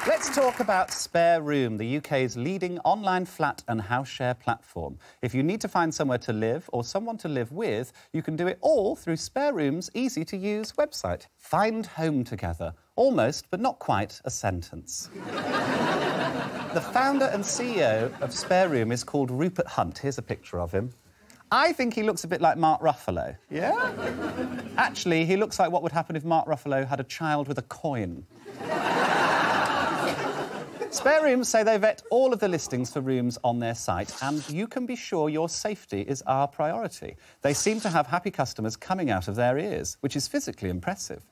Let's talk about SpareRoom, the UK's leading online flat and house share platform. If you need to find somewhere to live or someone to live with, you can do it all through SpareRoom's easy-to-use website. Find home together. Almost, but not quite, a sentence. The founder and CEO of SpareRoom is called Rupert Hunt. Here's a picture of him. I think he looks a bit like Mark Ruffalo. Yeah? Actually, he looks like what would happen if Mark Ruffalo had a child with a coin. SpareRoom say they vet all of the listings for rooms on their site, and you can be sure your safety is our priority. They seem to have happy customers coming out of their ears, which is physically impressive.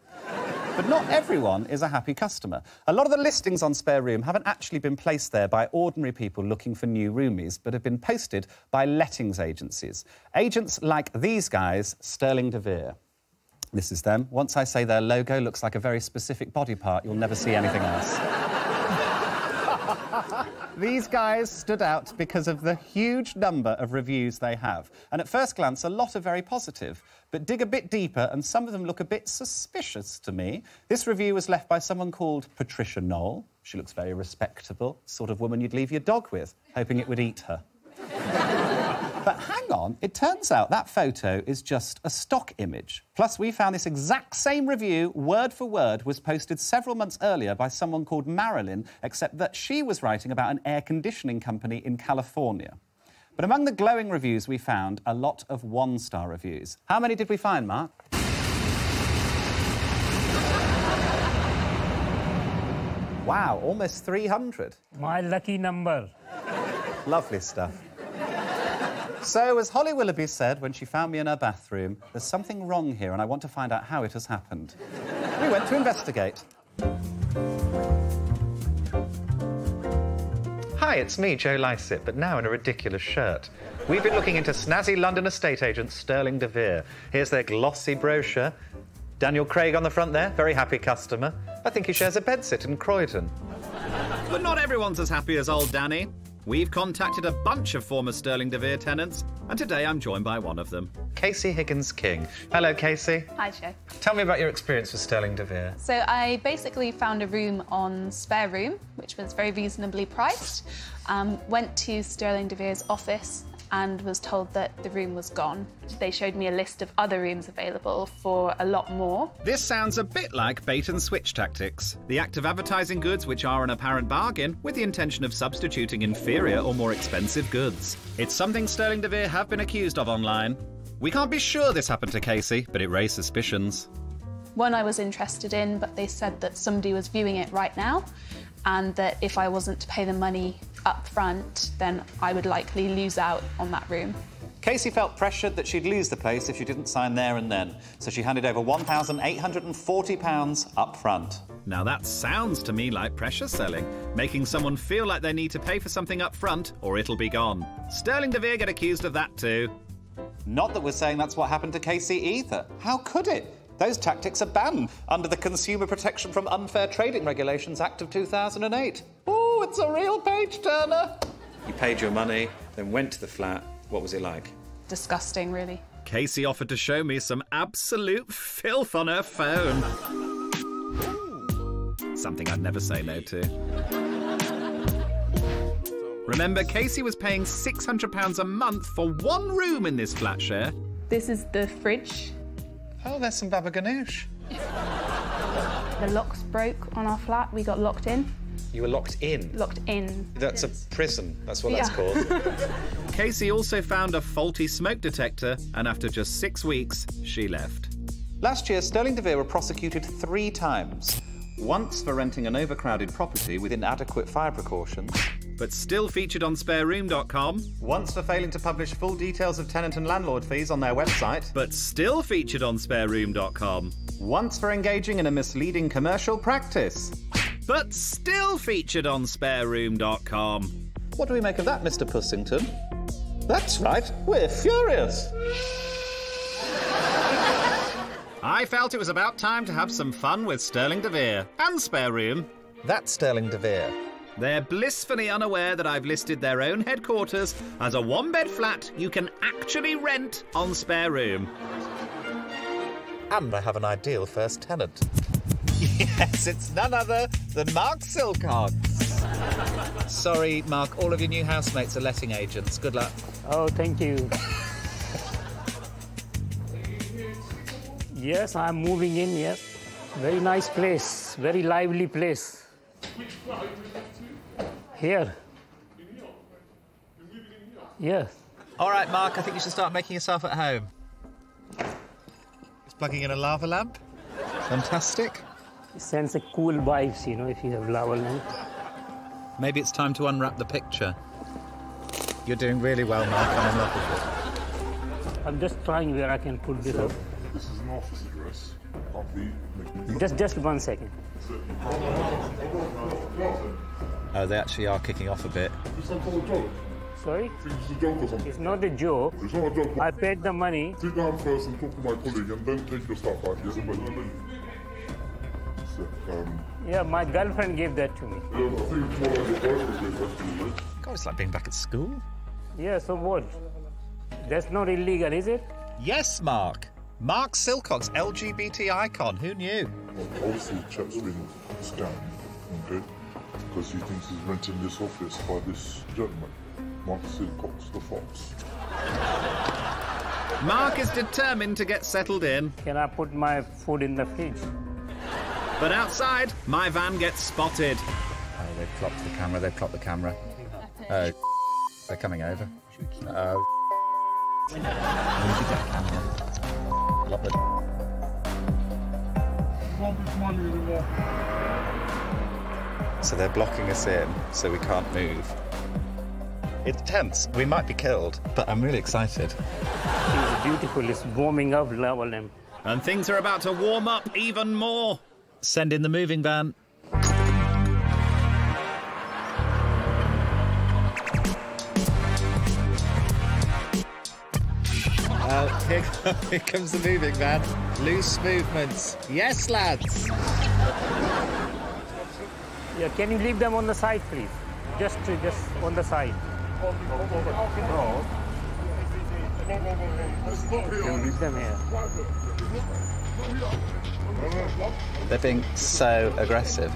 But not everyone is a happy customer. A lot of the listings on SpareRoom haven't actually been placed there by ordinary people looking for new roomies, but have been posted by lettings agencies. Agents like these guys, Sterling de Vere. This is them. Once I say their logo looks like a very specific body part, you'll never see anything else. These guys stood out because of the huge number of reviews they have. And at first glance, a lot are very positive. But dig a bit deeper, and some of them look a bit suspicious to me. This review was left by someone called Patricia Knoll. She looks very respectable, sort of woman you'd leave your dog with, hoping it would eat her. But hang on, it turns out that photo is just a stock image. Plus, we found this exact same review, word for word, was posted several months earlier by someone called Marilyn, except that she was writing about an air conditioning company in California. But among the glowing reviews, we found a lot of one-star reviews. How many did we find, Mark? Wow, almost 300. My lucky number. Lovely stuff. So, as Holly Willoughby said when she found me in her bathroom, there's something wrong here and I want to find out how it has happened. We went to investigate. Hi, it's me, Joe Lycett, but now in a ridiculous shirt. We've been looking into snazzy London estate agent Sterling de Vere. Here's their glossy brochure. Daniel Craig on the front there, very happy customer. I think he shares a bedsit in Croydon. But not everyone's as happy as old Danny. We've contacted a bunch of former Sterling de Vere tenants, and today I'm joined by one of them. Casey Higgins-King. Hello, Casey. Hi, Joe. Tell me about your experience with Sterling de Vere. So I basically found a room on SpareRoom, which was very reasonably priced. Went to Sterling de Vere's office and was told that the room was gone. They showed me a list of other rooms available for a lot more. This sounds a bit like bait and switch tactics, the act of advertising goods which are an apparent bargain with the intention of substituting inferior or more expensive goods. It's something Sterling de Vere have been accused of online. We can't be sure this happened to Casey, but it raised suspicions. One I was interested in, but they said that somebody was viewing it right now, and that if I wasn't to pay the money up front, then I would likely lose out on that room. Casey felt pressured that she'd lose the place if she didn't sign there and then, so she handed over £1,840 up front. Now that sounds to me like pressure selling, making someone feel like they need to pay for something up front or it'll be gone. Sterling de Vere get accused of that too. Not that we're saying that's what happened to Casey either. How could it? Those tactics are banned under the Consumer Protection from Unfair Trading Regulations Act of 2008. Oh, it's a real page-turner. You paid your money, then went to the flat. What was it like? Disgusting, really. Casey offered to show me some absolute filth on her phone. Something I'd never say no to. Remember, Casey was paying £600 a month for one room in this flat share. This is the fridge. Oh, there's some baba ganoush. The locks broke on our flat. We got locked in. You were locked in? Locked in. That's a prison. That's what that's called. Casey also found a faulty smoke detector, and after just 6 weeks, she left. Last year, Sterling de Vere were prosecuted 3 times. Once for renting an overcrowded property with inadequate fire precautions. But still featured on SpareRoom.com. Once for failing to publish full details of tenant and landlord fees on their website. But still featured on SpareRoom.com. Once for engaging in a misleading commercial practice. But still featured on SpareRoom.com. What do we make of that, Mr. Pussington? That's right, we're furious. I felt it was about time to have some fun with Sterling de Vere and SpareRoom. That's Sterling de Vere. They're blissfully unaware that I've listed their own headquarters as a one-bed flat you can actually rent on SpareRoom. And I have an ideal first tenant. Yes, it's none other than Mark Silcox. Sorry, Mark, all of your new housemates are letting agents. Good luck. Oh, thank you. Yes, I'm moving in, yes. Very nice place, very lively place. Which flat are you moving to? Here. In here? You're moving in here? Yes. All right, Mark, I think you should start making yourself at home. Just plugging in a lava lamp. Fantastic. It sends a cool vibes, you know, if you have lava lamp. Maybe it's time to unwrap the picture. You're doing really well, Mark. I'm in love with it. I'm just trying where I can put this up. This is an office address. Just 1 second. Oh, they actually are kicking off a bit. Is this called a joke? Sorry? Think it's a joke or something? It's not a joke. It's not a joke. I paid the money. Sit down first and talk to my colleague and then take your stuff out. Yes, but Yeah, my girlfriend gave that to me. I think it's more like your personal place, actually. God, it's like being back at school. Yeah, so what? That's not illegal, is it? Yes, Mark. Mark Silcox, LGBT icon. Who knew? Obviously, the chap's been scammed, okay? Because he thinks he's renting this office by this gentleman, Mark Silcox, the Fox. Mark is determined to get settled in. Can I put my food in the fridge? But outside, my van gets spotted. Oh, they've clocked the camera, they've clocked the camera. Oh, they're coming over. Oh, we need to get a camera. Lock the... So they're blocking us in, so we can't move. It's tense. We might be killed, but I'm really excited. It's beautiful. It's warming up lava lamp. And things are about to warm up even more. Send in the moving van. Here comes the moving van. Loose movements. Yes, lads. Yeah, can you leave them on the side, please? Just on the side. No. You leave them here. They're being so aggressive.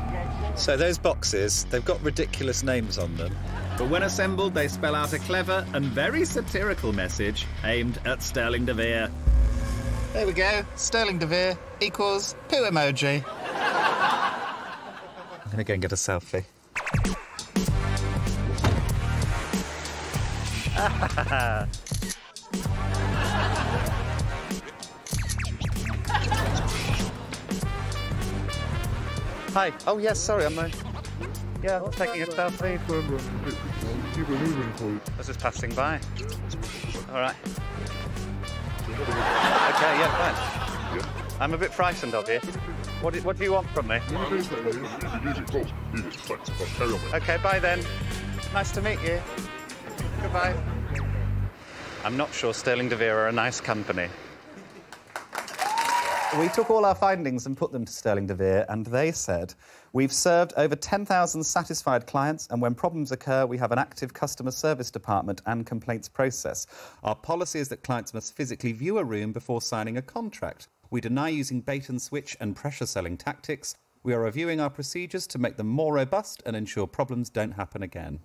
So those boxes, they've got ridiculous names on them. But when assembled, they spell out a clever and very satirical message aimed at Sterling de Vere. There we go. Sterling de Vere equals poo emoji. I'm going to go and get a selfie. Hi. Oh, yes, sorry, I'm taking a selfie. Keep it moving for you. I was just passing by. All right. Okay, yeah, fine. Yeah. I'm a bit frightened of you. What do you want from me? Okay, bye then. Nice to meet you. Goodbye. I'm not sure Sterling de Vere are a nice company. We took all our findings and put them to Sterling de Vere, and they said, we've served over 10,000 satisfied clients, and when problems occur, we have an active customer service department and complaints process. Our policy is that clients must physically view a room before signing a contract. We deny using bait and switch and pressure selling tactics. We are reviewing our procedures to make them more robust and ensure problems don't happen again.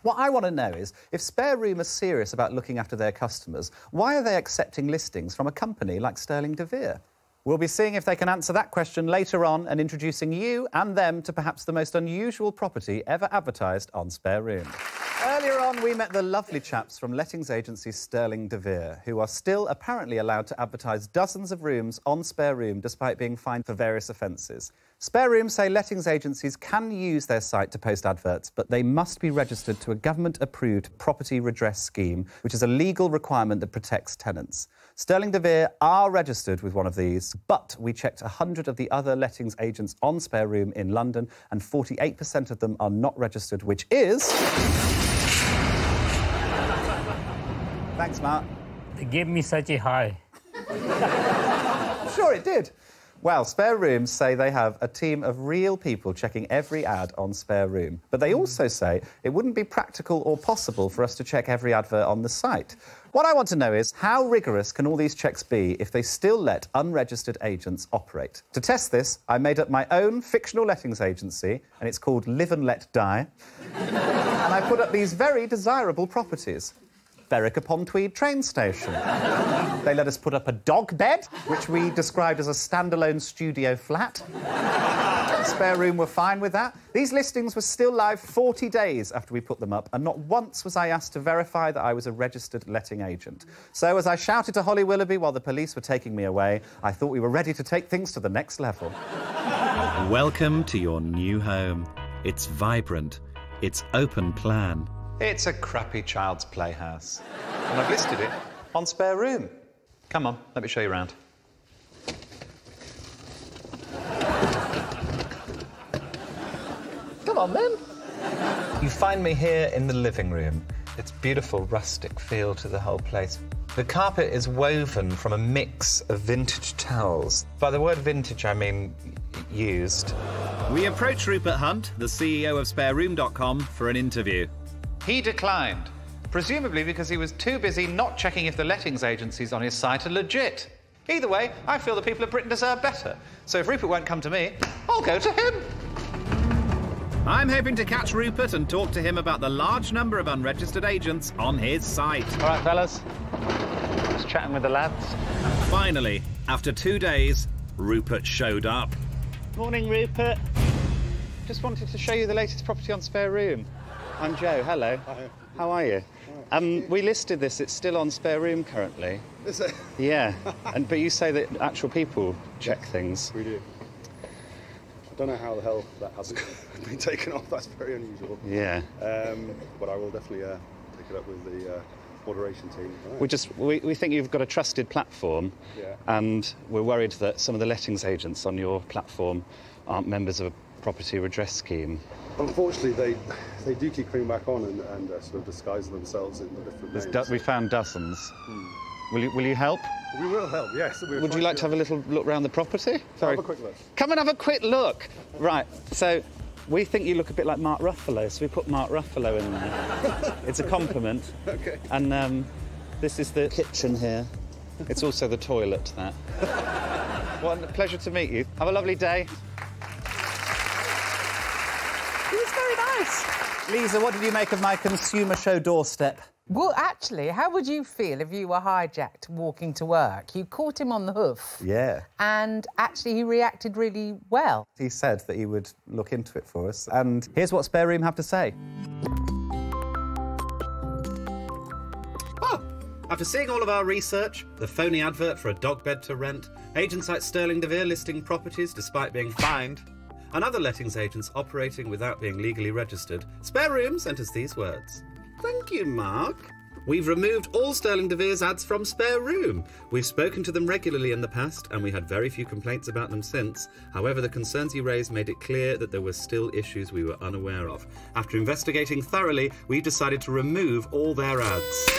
What I want to know is, if SpareRoom are serious about looking after their customers, why are they accepting listings from a company like Sterling de Vere? We'll be seeing if they can answer that question later on and introducing you and them to perhaps the most unusual property ever advertised on SpareRoom. Earlier on, we met the lovely chaps from lettings agency Sterling de Vere, who are still apparently allowed to advertise dozens of rooms on SpareRoom despite being fined for various offences. SpareRoom say lettings agencies can use their site to post adverts, but they must be registered to a government-approved property redress scheme, which is a legal requirement that protects tenants. Sterling de Vere are registered with one of these, but we checked 100 of the other lettings agents on SpareRoom in London, and 48% of them are not registered, which is... Thanks, Mark. They gave me such a high. Sure it did. Well, SpareRoom say they have a team of real people checking every ad on SpareRoom. But they also say it wouldn't be practical or possible for us to check every advert on the site. What I want to know is, how rigorous can all these checks be if they still let unregistered agents operate? To test this, I made up my own fictional lettings agency, and it's called Live and Let Die. And I put up these very desirable properties. Berwick-upon-Tweed train station. They let us put up a dog bed, which we described as a standalone studio flat. SpareRoom were fine with that. These listings were still live 40 days after we put them up, and not once was I asked to verify that I was a registered letting agent. So as I shouted to Holly Willoughby while the police were taking me away, I thought we were ready to take things to the next level. Welcome to your new home. It's vibrant. It's open plan. It's a crappy child's playhouse. And I've listed it on SpareRoom. Come on, let me show you around. Come on, then. You find me here in the living room. It's beautiful, rustic feel to the whole place. The carpet is woven from a mix of vintage towels. By the word vintage, I mean used. We approached Rupert Hunt, the CEO of SpareRoom.com, for an interview. He declined, presumably because he was too busy not checking if the lettings agencies on his site are legit. Either way, I feel the people of Britain deserve better. So if Rupert won't come to me, I'll go to him. I'm hoping to catch Rupert and talk to him about the large number of unregistered agents on his site. All right, fellas. Just chatting with the lads. Finally, after 2 days, Rupert showed up. Morning, Rupert. Just wanted to show you the latest property on SpareRoom. I'm Joe, hello. Hi. How are you? We listed this, it's still on SpareRoom currently. Is it? Yeah, but you say that actual people check things. We do. I don't know how the hell that hasn't been taken off, that's very unusual. Yeah. But I will definitely take it up with the moderation team. Right. We think you've got a trusted platform, Yeah. and we're worried that some of the lettings agents on your platform aren't members of a property redress scheme. Unfortunately, they do keep coming back on and sort of disguise themselves in different names. We found dozens. Will you help? We will help, yes. Would you like to have a little look around the property? Have a quick look. Come and have a quick look. Right, so we think you look a bit like Mark Ruffalo, so we put Mark Ruffalo in there. It's a compliment. Okay. And this is the kitchen here. It's also the toilet, that. What a pleasure to meet you. Have a lovely day. It was very nice. Liza, what did you make of my consumer show doorstep? Well, actually, how would you feel if you were hijacked walking to work? You caught him on the hoof. Yeah. And actually, he reacted really well. He said that he would look into it for us. And here's what SpareRoom have to say. After seeing all of our research, the phony advert for a dog bed to rent, agents like Sterling de Vere listing properties despite being fined, and other lettings agents operating without being legally registered, SpareRoom sent us these words. Thank you, Mark. We've removed all Sterling de Vere's ads from SpareRoom. We've spoken to them regularly in the past, and we had very few complaints about them since. However, the concerns you raised made it clear that there were still issues we were unaware of. After investigating thoroughly, we decided to remove all their ads.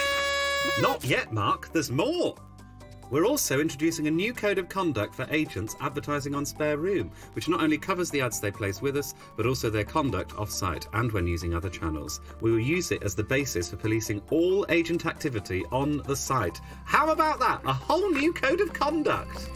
Not yet, Mark. There's more. We're also introducing a new code of conduct for agents advertising on SpareRoom, which not only covers the ads they place with us, but also their conduct off-site and when using other channels. We will use it as the basis for policing all agent activity on the site. How about that? A whole new code of conduct.